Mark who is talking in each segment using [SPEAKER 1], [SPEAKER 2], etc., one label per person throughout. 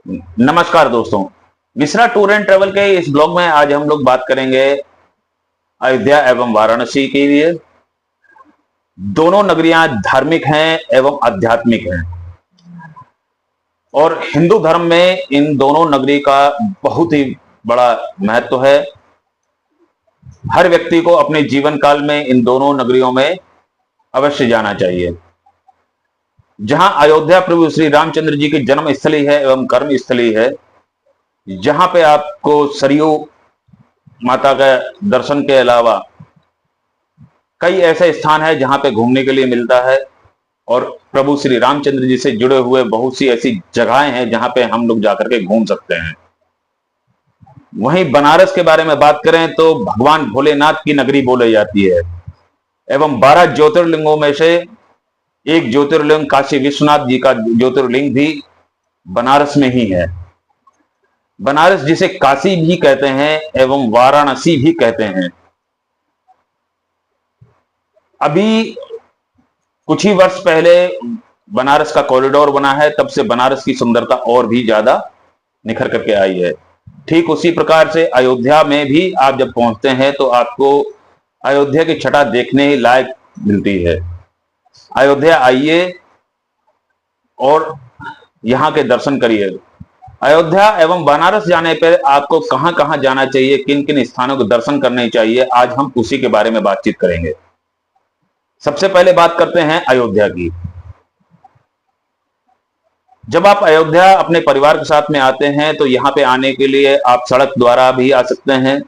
[SPEAKER 1] नमस्कार दोस्तों। Mishra tour and travel के इस ब्लॉग में आज हम लोग बात करेंगे अयोध्या एवं वाराणसी के लिए। दोनों नगरियां धार्मिक हैं एवं आध्यात्मिक हैं और हिंदू धर्म में इन दोनों नगरी का बहुत ही बड़ा महत्व है। हर व्यक्ति को अपने जीवन काल में इन दोनों नगरियों में अवश्य जाना चाहिए। जहां अयोध्या प्रभु श्री रामचंद्र जी की जन्म स्थली है एवं कर्म स्थली है, जहां पे आपको सरयू माता का दर्शन के अलावा कई ऐसे स्थान है जहां पे घूमने के लिए मिलता है और प्रभु श्री रामचंद्र जी से जुड़े हुए बहुत सी ऐसी जगहें हैं जहां पे हम लोग जाकर के घूम सकते हैं। वहीं बनारस के बारे में बात करें तो भगवान भोलेनाथ की नगरी बोली जाती है एवं 12 ज्योतिर्लिंगों में से एक ज्योतिर्लिंग काशी विश्वनाथ जी का ज्योतिर्लिंग भी बनारस में ही है। बनारस जिसे काशी भी कहते हैं एवं वाराणसी भी कहते हैं। अभी कुछ ही वर्ष पहले बनारस का कॉरिडोर बना है, तब से बनारस की सुंदरता और भी ज्यादा निखर करके आई है। ठीक उसी प्रकार से अयोध्या में भी आप जब पहुंचते हैं तो आपको अयोध्या की छटा देखने लायक मिलती है। अयोध्या आइए और यहाँ के दर्शन करिए। अयोध्या एवं बनारस जाने पर आपको कहां कहां जाना चाहिए, किन किन स्थानों के दर्शन करने चाहिए, आज हम उसी के बारे में बातचीत करेंगे। सबसे पहले बात करते हैं अयोध्या की। जब आप अयोध्या अपने परिवार के साथ में आते हैं तो यहाँ पे आने के लिए आप सड़क द्वारा भी आ सकते हैं,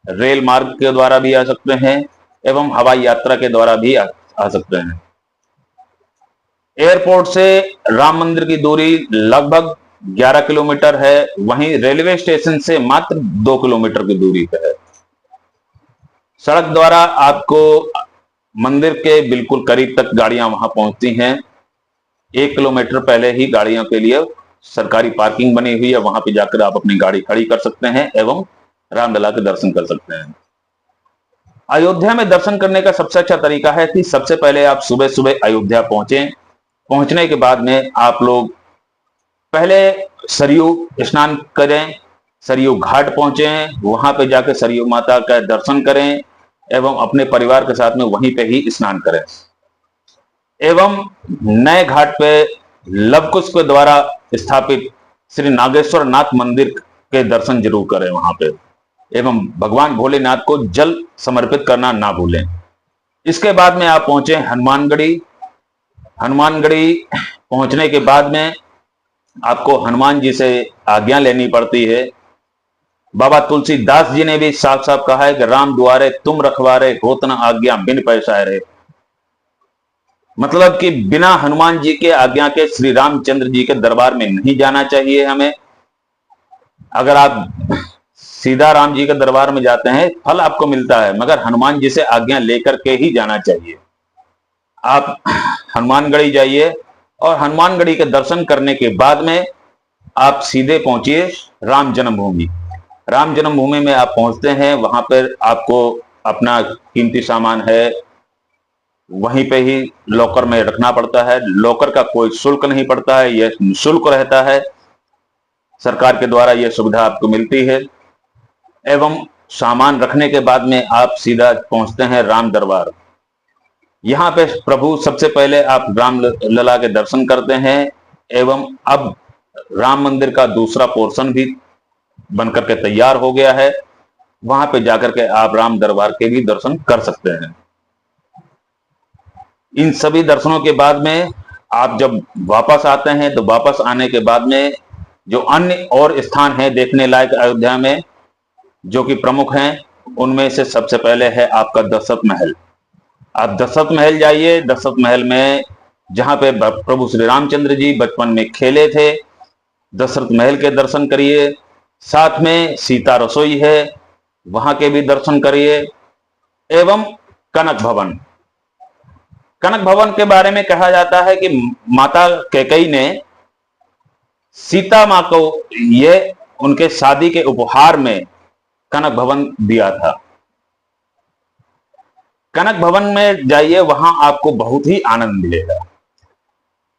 [SPEAKER 1] रेल मार्ग के द्वारा भी आ सकते हैं एवं हवाई यात्रा के द्वारा भी आ सकते हैं। एयरपोर्ट से राम मंदिर की दूरी लगभग 11 किलोमीटर है, वहीं रेलवे स्टेशन से मात्र 2 किलोमीटर की दूरी पर है। सड़क द्वारा आपको मंदिर के बिल्कुल करीब तक गाड़ियां वहां पहुंचती हैं। 1 किलोमीटर पहले ही गाड़ियों के लिए सरकारी पार्किंग बनी हुई है, वहां पे जाकर आप अपनी गाड़ी खड़ी कर सकते हैं एवं रामलला के दर्शन कर सकते हैं। अयोध्या में दर्शन करने का सबसे अच्छा तरीका है कि सबसे पहले आप सुबह सुबह अयोध्या पहुंचे। पहुंचने के बाद में आप लोग पहले सरयू स्नान करें, सरयू घाट पहुंचे, वहां पे जाकर सरयू माता का दर्शन करें एवं अपने परिवार के साथ में वहीं पे ही स्नान करें एवं नए घाट पे लवकुश के द्वारा स्थापित श्री नागेश्वर नाथ मंदिर के दर्शन जरूर करें वहां पे एवं भगवान भोलेनाथ को जल समर्पित करना ना भूलें। इसके बाद में आप पहुंचे हनुमानगढ़ी। हनुमानगढ़ी पहुंचने के बाद में आपको हनुमान जी से आज्ञा लेनी पड़ती है। बाबा तुलसीदास जी ने भी साफ साफ कहा है कि राम द्वारे तुम रखवारे, होत न आज्ञा बिन पैसारे। मतलब कि बिना हनुमान जी के आज्ञा के श्री रामचंद्र जी के दरबार में नहीं जाना चाहिए हमें। अगर आप सीधा राम जी के दरबार में जाते हैं फल आपको मिलता है, मगर हनुमान जी से आज्ञा लेकर के ही जाना चाहिए। आप हनुमानगढ़ी जाइए और हनुमानगढ़ी के दर्शन करने के बाद में आप सीधे पहुंचिए राम जन्मभूमि। राम जन्मभूमि में आप पहुंचते हैं, वहां पर आपको अपना कीमती सामान है वहीं पे ही लॉकर में रखना पड़ता है। लॉकर का कोई शुल्क नहीं पड़ता है, यह निःशुल्क रहता है। सरकार के द्वारा यह सुविधा आपको मिलती है एवं सामान रखने के बाद में आप सीधा पहुंचते हैं राम दरबार। यहाँ पे प्रभु सबसे पहले आप राम लला के दर्शन करते हैं एवं अब राम मंदिर का दूसरा पोर्शन भी बनकर के तैयार हो गया है, वहां पे जाकर के आप राम दरबार के भी दर्शन कर सकते हैं। इन सभी दर्शनों के बाद में आप जब वापस आते हैं तो वापस आने के बाद में जो अन्य और स्थान हैं देखने लायक अयोध्या में जो कि प्रमुख हैं, उनमें से सबसे पहले है आपका दशरथ महल। आप दशरथ महल जाइए। दशरथ महल में जहां पे प्रभु श्री रामचंद्र जी बचपन में खेले थे, दशरथ महल के दर्शन करिए। साथ में सीता रसोई है, वहां के भी दर्शन करिए एवं कनक भवन। कनक भवन के बारे में कहा जाता है कि माता कैकेयी ने सीता मां को यह उनके शादी के उपहार में कनक भवन दिया था। कनक भवन में जाइए, वहां आपको बहुत ही आनंद मिलेगा।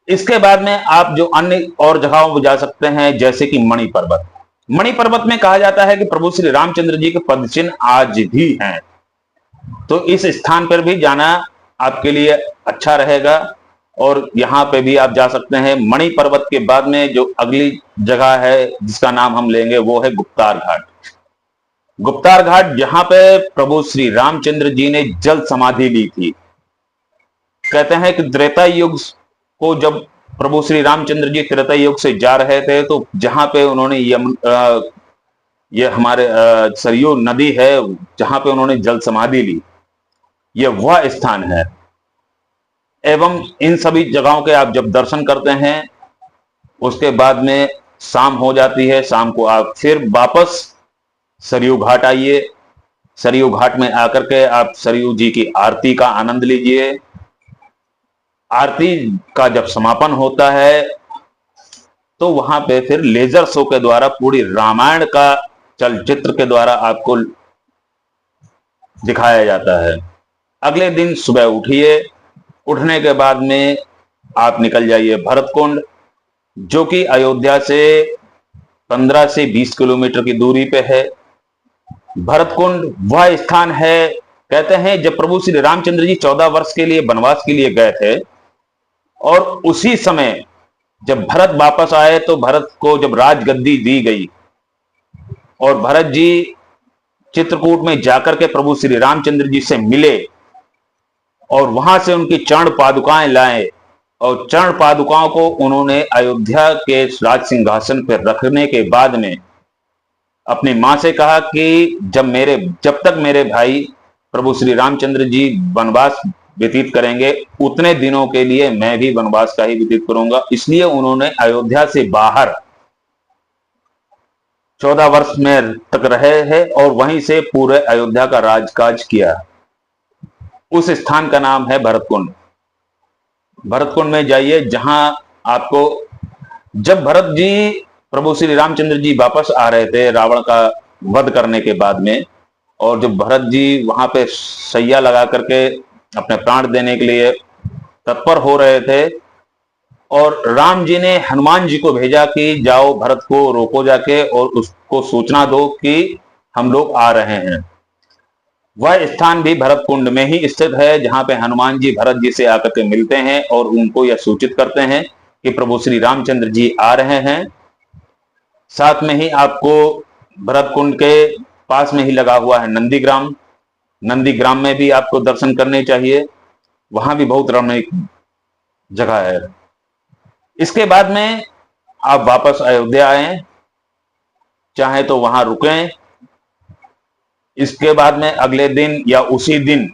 [SPEAKER 1] इसके बाद में आप जो अन्य और जगहों पर जा सकते हैं, जैसे कि मणि पर्वत। मणि पर्वत में कहा जाता है कि प्रभु श्री रामचंद्र जी के पद चिन्ह आज भी हैं, तो इस स्थान पर भी जाना आपके लिए अच्छा रहेगा और यहां पे भी आप जा सकते हैं। मणि पर्वत के बाद में जो अगली जगह है जिसका नाम हम लेंगे वो है गुप्तार घाट। गुप्तार घाट, जहां पे प्रभु श्री रामचंद्र जी ने जल समाधि ली थी। कहते हैं कि त्रेता युग को जब प्रभु श्री रामचंद्र जी त्रेता युग से जा रहे थे, तो जहां पे उन्होंने ये हमारे सरयू नदी है जहां पे उन्होंने जल समाधि ली, यह वह स्थान है। एवं इन सभी जगहों के आप जब दर्शन करते हैं, उसके बाद में शाम हो जाती है। शाम को आप फिर वापस सरयू घाट आइए। सरयू घाट में आकर के आप सरयू जी की आरती का आनंद लीजिए। आरती का जब समापन होता है तो वहां पे फिर लेजर शो के द्वारा पूरी रामायण का चलचित्र के द्वारा आपको दिखाया जाता है। अगले दिन सुबह उठिए। उठने के बाद में आप निकल जाइए भरतकुंड, जो कि अयोध्या से 15 से 20 किलोमीटर की दूरी पे है। भरतकुंड वह स्थान है, कहते हैं जब प्रभु श्री रामचंद्र जी 14 वर्ष के लिए वनवास के लिए गए थे, और उसी समय जब भरत वापस आए तो भरत को जब राजगद्दी दी गई और भरत जी चित्रकूट में जाकर के प्रभु श्री रामचंद्र जी से मिले और वहां से उनकी चरण पादुकाएं लाए, और चरण पादुकाओं को उन्होंने अयोध्या के राज सिंहासन पर रखने के बाद में अपनी मां से कहा कि जब तक मेरे भाई प्रभु श्री रामचंद्र जी वनवास व्यतीत करेंगे, उतने दिनों के लिए मैं भी वनवास का ही व्यतीत करूंगा। इसलिए उन्होंने अयोध्या से बाहर 14 वर्ष में तक रहे हैं और वहीं से पूरे अयोध्या का राजकाज किया। उस स्थान का नाम है भरतकुंड। भरतकुंड में जाइए, जहां आपको जब भरत जी प्रभु श्री रामचंद्र जी वापस आ रहे थे रावण का वध करने के बाद में, और जब भरत जी वहां पे सैया लगा करके अपने प्राण देने के लिए तत्पर हो रहे थे, और राम जी ने हनुमान जी को भेजा कि जाओ भरत को रोको जाके और उसको सूचना दो कि हम लोग आ रहे हैं। वह स्थान भी भरतकुंड में ही स्थित है, जहां पे हनुमान जी भरत जी से आकर के मिलते हैं और उनको यह सूचित करते हैं कि प्रभु श्री रामचंद्र जी आ रहे हैं। साथ में ही आपको भरतकुंड के पास में ही लगा हुआ है नंदीग्राम। नंदीग्राम में भी आपको दर्शन करने चाहिए, वहां भी बहुत रमणीक जगह है। इसके बाद में आप वापस अयोध्या आए, चाहे तो वहां रुकें। इसके बाद में अगले दिन या उसी दिन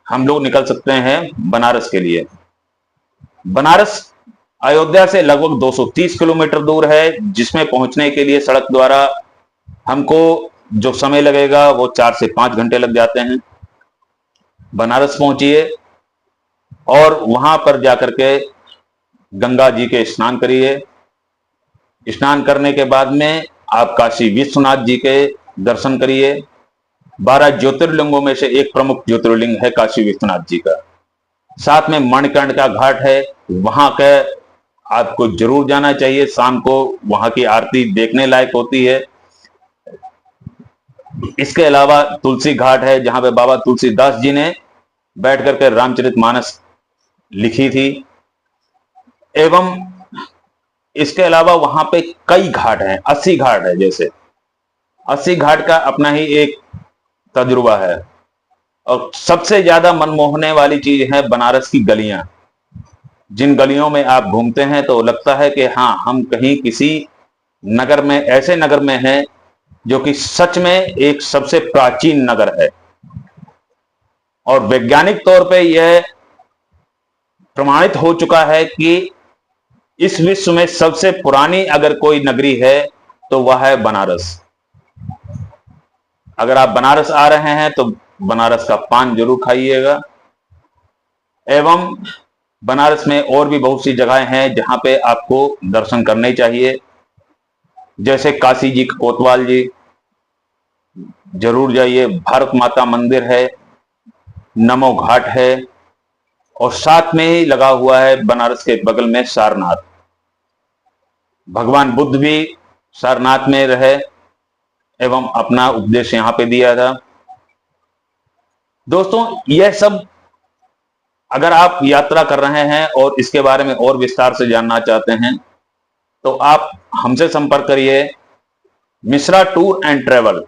[SPEAKER 1] हम लोग निकल सकते हैं बनारस के लिए। बनारस अयोध्या से लगभग 230 किलोमीटर दूर है, जिसमें पहुंचने के लिए सड़क द्वारा हमको जो समय लगेगा वो 4 से 5 घंटे लग जाते हैं। बनारस पहुंचिए और वहां पर जाकर के गंगा जी के स्नान करिए। स्नान करने के बाद में आप काशी विश्वनाथ जी के दर्शन करिए। 12 ज्योतिर्लिंगों में से एक प्रमुख ज्योतिर्लिंग है काशी विश्वनाथ जी का। साथ में मणिकर्ण का घाट है, वहां का आपको जरूर जाना चाहिए। शाम को वहां की आरती देखने लायक होती है। इसके अलावा तुलसी घाट है, जहां पे बाबा तुलसीदास जी ने बैठ करके रामचरितमानस लिखी थी। एवं इसके अलावा वहां पे कई घाट हैं, 80 घाट है। जैसे 80 घाट का अपना ही एक तजुर्बा है। और सबसे ज्यादा मनमोहने वाली चीज है बनारस की गलियां। जिन गलियों में आप घूमते हैं तो लगता है कि हाँ, हम कहीं किसी नगर में, ऐसे नगर में हैं जो कि सच में एक सबसे प्राचीन नगर है। और वैज्ञानिक तौर पे यह प्रमाणित हो चुका है कि इस विश्व में सबसे पुरानी अगर कोई नगरी है तो वह है बनारस। अगर आप बनारस आ रहे हैं तो बनारस का पान जरूर खाइएगा। एवं बनारस में और भी बहुत सी जगहें हैं जहां पे आपको दर्शन करने चाहिए, जैसे काशी जी कोतवाल जी जरूर जाइए। भारत माता मंदिर है, नमो घाट है, और साथ में ही लगा हुआ है बनारस के बगल में सारनाथ। भगवान बुद्ध भी सारनाथ में रहे एवं अपना उपदेश यहां पे दिया था। दोस्तों, यह सब अगर आप यात्रा कर रहे हैं और इसके बारे में और विस्तार से जानना चाहते हैं तो आप हमसे संपर्क करिए। Mishra tour and travel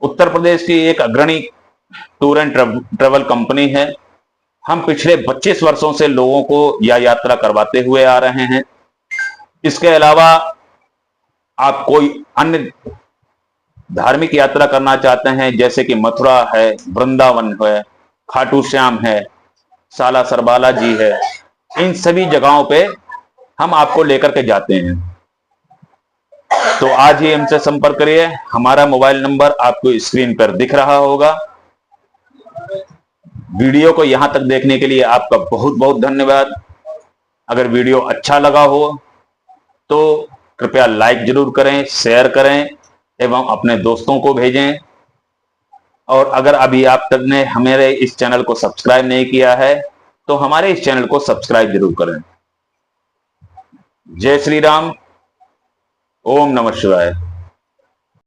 [SPEAKER 1] Uttar Pradesh की एक अग्रणी टूर एंड ट्रेवल कंपनी है। हम पिछले 25 वर्षों से लोगों को यह यात्रा करवाते हुए आ रहे हैं। इसके अलावा आप कोई अन्य धार्मिक यात्रा करना चाहते हैं, जैसे कि मथुरा है, वृंदावन है, खाटू श्याम है, सालासर बालाजी है, इन सभी जगहों पे हम आपको लेकर के जाते हैं। तो आज ही हमसे संपर्क करिए। हमारा मोबाइल नंबर आपको स्क्रीन पर दिख रहा होगा। वीडियो को यहां तक देखने के लिए आपका बहुत बहुत धन्यवाद। अगर वीडियो अच्छा लगा हो तो कृपया लाइक जरूर करें, शेयर करें एवं अपने दोस्तों को भेजें। और अगर अभी आप तक ने हमारे इस चैनल को सब्सक्राइब नहीं किया है तो हमारे इस चैनल को सब्सक्राइब जरूर करें। जय श्री राम। ओम नमः शिवाय।